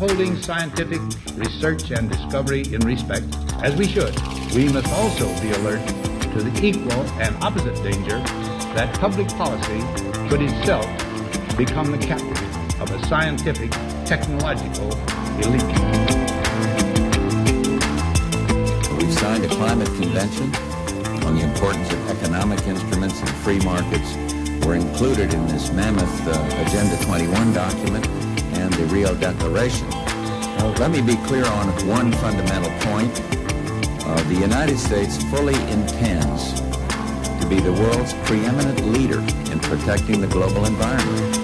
upholding scientific research and discovery in respect, as we should, we must also be alert to the equal and opposite danger that public policy could itself become the captive of a scientific, technological elite. We've signed a climate convention on the importance of economic instruments and free markets. Were included in this mammoth Agenda 21 document and the Rio Declaration. Let me be clear on one fundamental point. The United States fully intends to be the world's preeminent leader in protecting the global environment.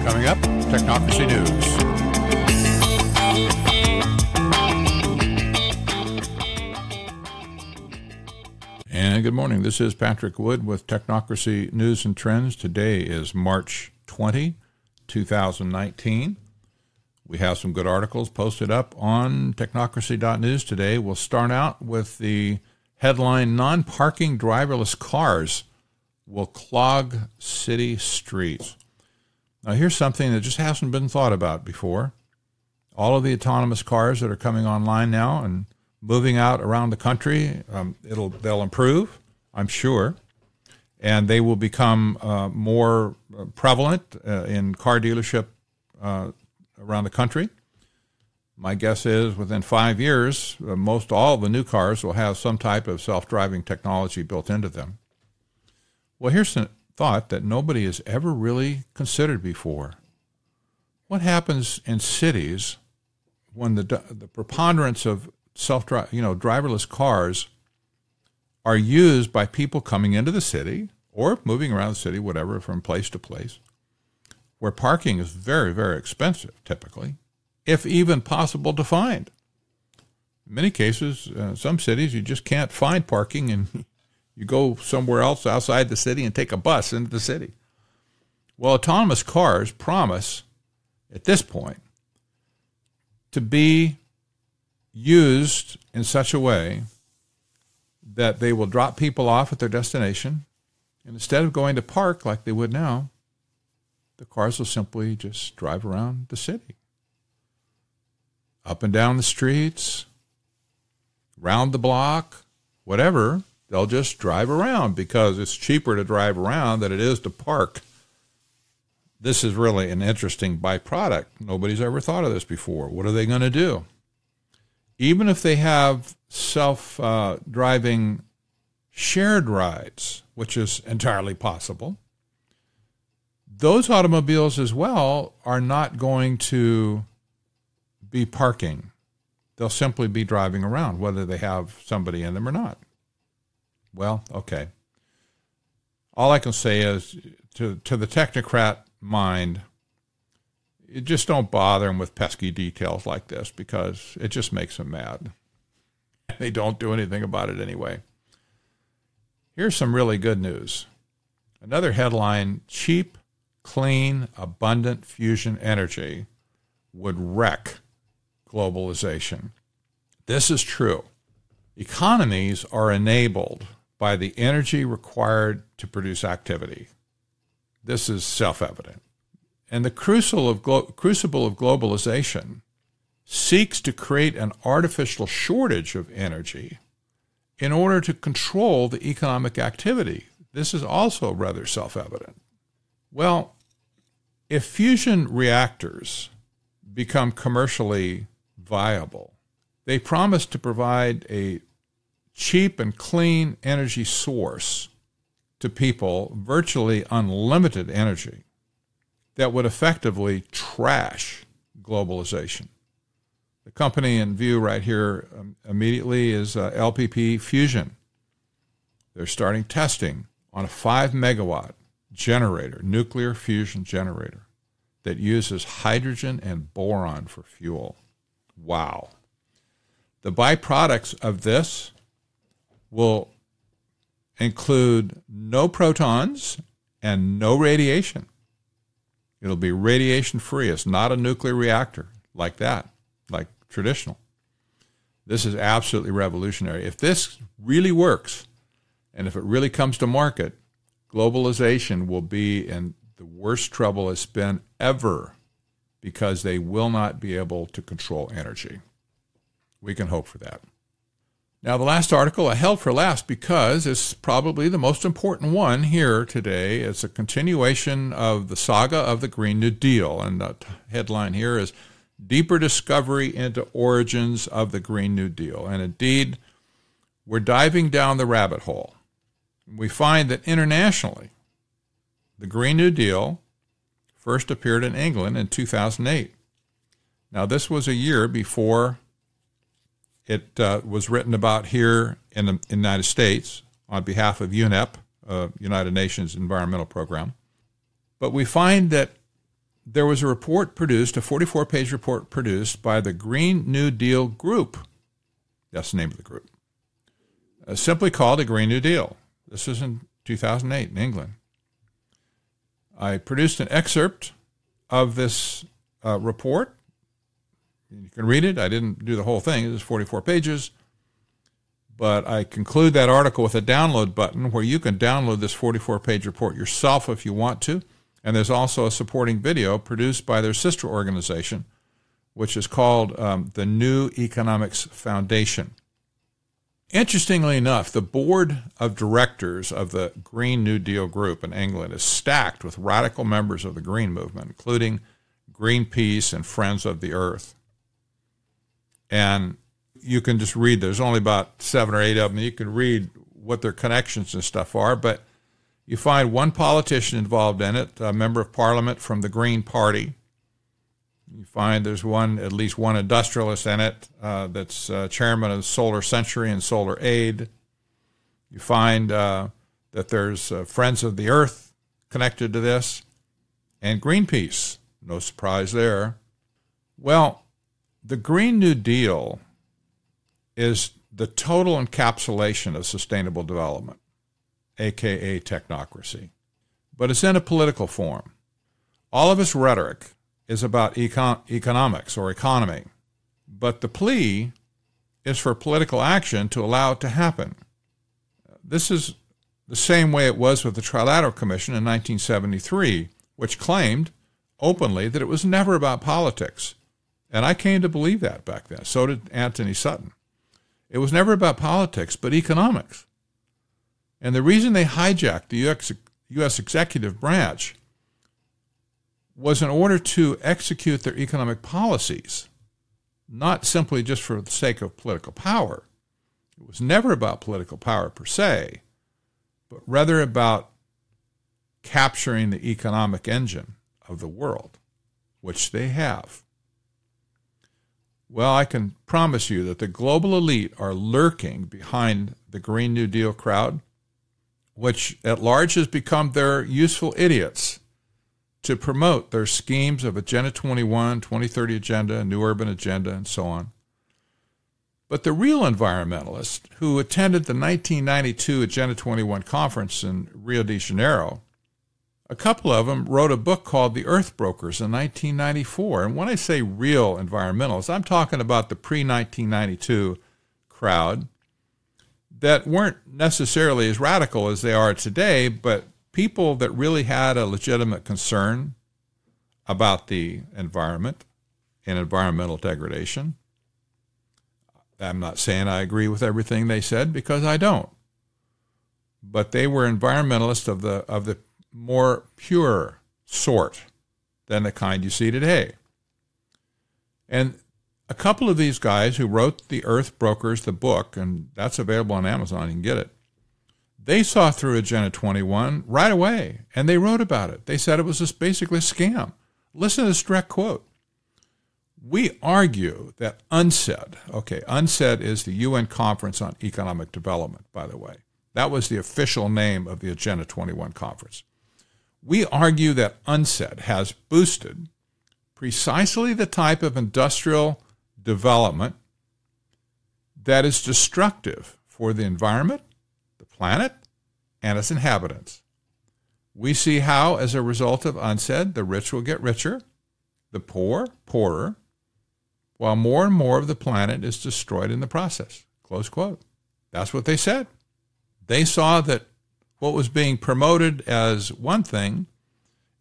Coming up, Technocracy News. And good morning. This is Patrick Wood with Technocracy News and Trends. Today is March 20, 2019. We have some good articles posted up on technocracy.news today. We'll start out with the headline, Non-Parking Driverless Cars Will Clog City Streets. Now, here's something that just hasn't been thought about before. All of the autonomous cars that are coming online now and moving out around the country, they'll improve, I'm sure, and they will become more prevalent in car dealership around the country. My guess is within 5 years, most all of the new cars will have some type of self-driving technology built into them. Well, here's a thought that nobody has ever really considered before. What happens in cities when the preponderance of driverless cars are used by people coming into the city or moving around the city, whatever, from place to place, where parking is very, very expensive, typically, if even possible to find. In many cases, some cities, you just can't find parking, and you go somewhere else outside the city and take a bus into the city. Well, autonomous cars promise, at this point, to be used in such a way that they will drop people off at their destination, and instead of going to park like they would now, the cars will simply just drive around the city. Up and down the streets, round the block, whatever, they'll just drive around because it's cheaper to drive around than it is to park. This is really an interesting byproduct. Nobody's ever thought of this before. What are they going to do? Even if they have self-driving shared rides, which is entirely possible, those automobiles as well are not going to be parking. They'll simply be driving around, whether they have somebody in them or not. Well, okay. All I can say is, to the technocrat mind, you just don't bother them with pesky details like this because it just makes them mad. They don't do anything about it anyway. Here's some really good news. Another headline, cheap, clean, abundant fusion energy would wreck globalization. This is true. Economies are enabled by the energy required to produce activity. This is self-evident. And the crucible of globalization seeks to create an artificial shortage of energy in order to control the economic activity. This is also rather self-evident. Well, if fusion reactors become commercially viable, they promise to provide a cheap and clean energy source to people, virtually unlimited energy, that would effectively trash globalization. The company in view right here immediately is LPP Fusion. They're starting testing on a 5-megawatt generator, nuclear fusion generator, that uses hydrogen and boron for fuel. Wow. The byproducts of this will include no protons and no radiation. It'll be radiation-free. It's not a nuclear reactor like that, like traditional. This is absolutely revolutionary. If this really works, and if it really comes to market, globalization will be in the worst trouble it's been ever because they will not be able to control energy. We can hope for that. Now, the last article I held for last because it's probably the most important one here today. It's a continuation of the saga of the Green New Deal. And the headline here is Deeper Discovery into Origins of the Green New Deal. And indeed, we're diving down the rabbit hole. We find that internationally, the Green New Deal first appeared in England in 2008. Now, this was a year before it was written about here in the United States on behalf of UNEP, United Nations Environmental Program. But we find that there was a report produced, a 44-page report produced by the Green New Deal Group. That's the name of the group. Simply called the Green New Deal. This was in 2008 in England. I produced an excerpt of this report. You can read it. I didn't do the whole thing. It was 44 pages. But I conclude that article with a download button where you can download this 44-page report yourself if you want to. And there's also a supporting video produced by their sister organization, which is called the New Economics Foundation. Interestingly enough, the board of directors of the Green New Deal Group in England is stacked with radical members of the Green movement, including Greenpeace and Friends of the Earth. And you can just read, there's only about 7 or 8 of them. You can read what their connections and stuff are, but you find one politician involved in it, a member of parliament from the Green Party. You find there's at least one industrialist in it that's chairman of Solar Century and Solar Aid. You find that there's Friends of the Earth connected to this, and Greenpeace. No surprise there. Well, the Green New Deal is the total encapsulation of sustainable development, a.k.a. technocracy. But it's in a political form. All of its rhetoric is about economics or economy, but the plea is for political action to allow it to happen. This is the same way it was with the Trilateral Commission in 1973, which claimed openly that it was never about politics. And I came to believe that back then. So did Anthony Sutton. It was never about politics, but economics. And the reason they hijacked the U.S. executive branch was in order to execute their economic policies, not simply just for the sake of political power. It was never about political power per se, but rather about capturing the economic engine of the world, which they have. Well, I can promise you that the global elite are lurking behind the Green New Deal crowd, which at large has become their useful idiots to promote their schemes of Agenda 21, 2030 Agenda, New Urban Agenda, and so on. But the real environmentalists who attended the 1992 Agenda 21 conference in Rio de Janeiro, a couple of them wrote a book called The Earth Brokers in 1994. And when I say real environmentalists, I'm talking about the pre-1992 crowd that weren't necessarily as radical as they are today, but people that really had a legitimate concern about the environment and environmental degradation. I'm not saying I agree with everything they said, because I don't. But they were environmentalists of the more pure sort than the kind you see today. And a couple of these guys who wrote The Earth Brokers, the book, and that's available on Amazon, you can get it, they saw through Agenda 21 right away, and they wrote about it. They said it was just basically a scam. Listen to this direct quote. We argue that UNCED, UNCED is the UN Conference on Economic Development, by the way. That was the official name of the Agenda 21 conference. We argue that UNCED has boosted precisely the type of industrial development that is destructive for the environment, the planet, and its inhabitants. We see how, as a result of UNCED, the rich will get richer, the poor poorer, while more and more of the planet is destroyed in the process. Close quote. That's what they said. They saw that what was being promoted as one thing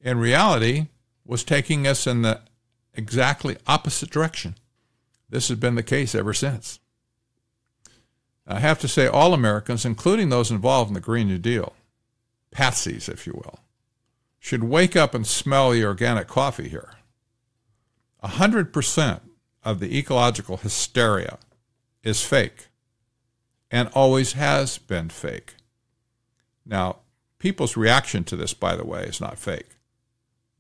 in reality was taking us in the exactly opposite direction. This has been the case ever since. I have to say all Americans, including those involved in the Green New Deal, patsies, if you will, should wake up and smell the organic coffee here. 100% of the ecological hysteria is fake and always has been fake. Now, people's reaction to this, by the way, is not fake.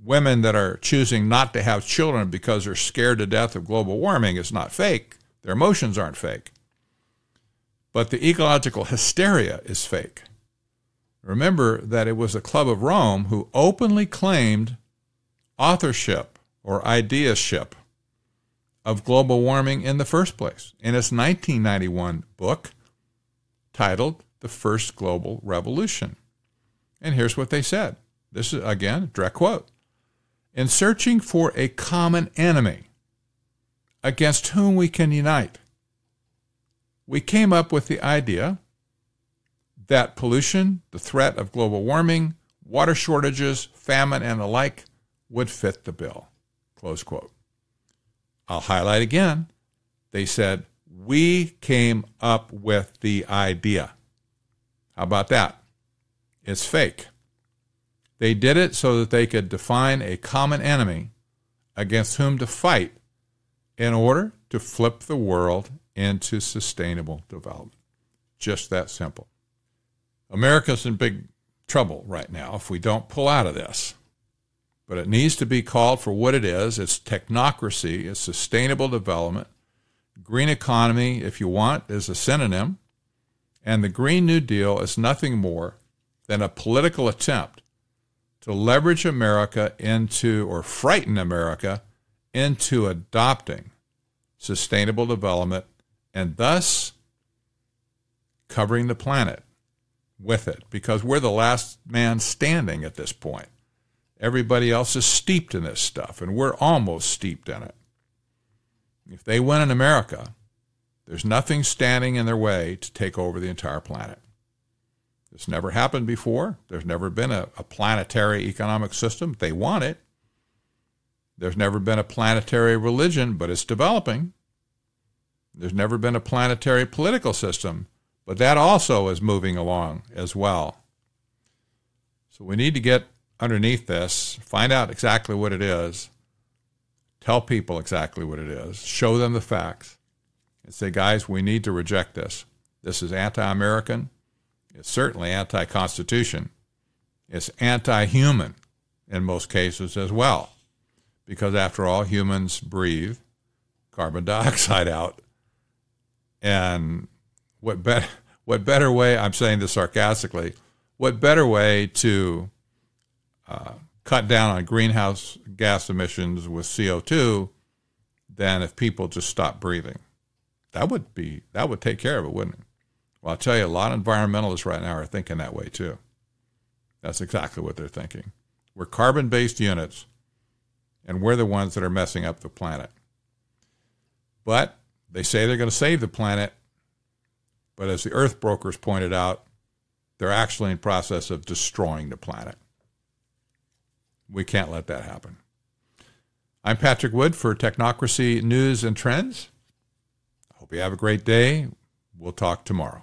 Women that are choosing not to have children because they're scared to death of global warming is not fake. Their emotions aren't fake. But the ecological hysteria is fake. Remember that it was the Club of Rome who openly claimed authorship or ideaship of global warming in the first place in its 1991 book titled The First Global Revolution. And here's what they said. This is, again, a direct quote. In searching for a common enemy against whom we can unite, we came up with the idea that pollution, the threat of global warming, water shortages, famine, and the like would fit the bill. Close quote. I'll highlight again. They said, we came up with the idea. How about that? It's fake. They did it so that they could define a common enemy against whom to fight in order to flip the world into sustainable development. Just that simple. America's in big trouble right now if we don't pull out of this. But it needs to be called for what it is. It's technocracy. It's sustainable development. Green economy, if you want, is a synonym. And the Green New Deal is nothing more than a political attempt to leverage America into, or frighten America into adopting sustainable development and thus covering the planet with it, because we're the last man standing at this point. Everybody else is steeped in this stuff, and we're almost steeped in it. If they win in America, there's nothing standing in their way to take over the entire planet. This never happened before. There's never been a planetary economic system. They want it. There's never been a planetary religion, but it's developing. There's never been a planetary political system, but that also is moving along as well. So we need to get underneath this, find out exactly what it is, tell people exactly what it is, show them the facts, and say, guys, we need to reject this. This is anti-American. It's certainly anti-Constitution. It's anti-human in most cases as well, because after all, humans breathe carbon dioxide out. And what better way, I'm saying this sarcastically, what better way to cut down on greenhouse gas emissions with CO2 than if people just stop breathing? That would take care of it, wouldn't it? Well, I'll tell you, a lot of environmentalists right now are thinking that way too. That's exactly what they're thinking. We're carbon-based units, and we're the ones that are messing up the planet. But they say they're going to save the planet, but as the Earth brokers pointed out, they're actually in the process of destroying the planet. We can't let that happen. I'm Patrick Wood for Technocracy News and Trends. I hope you have a great day. We'll talk tomorrow.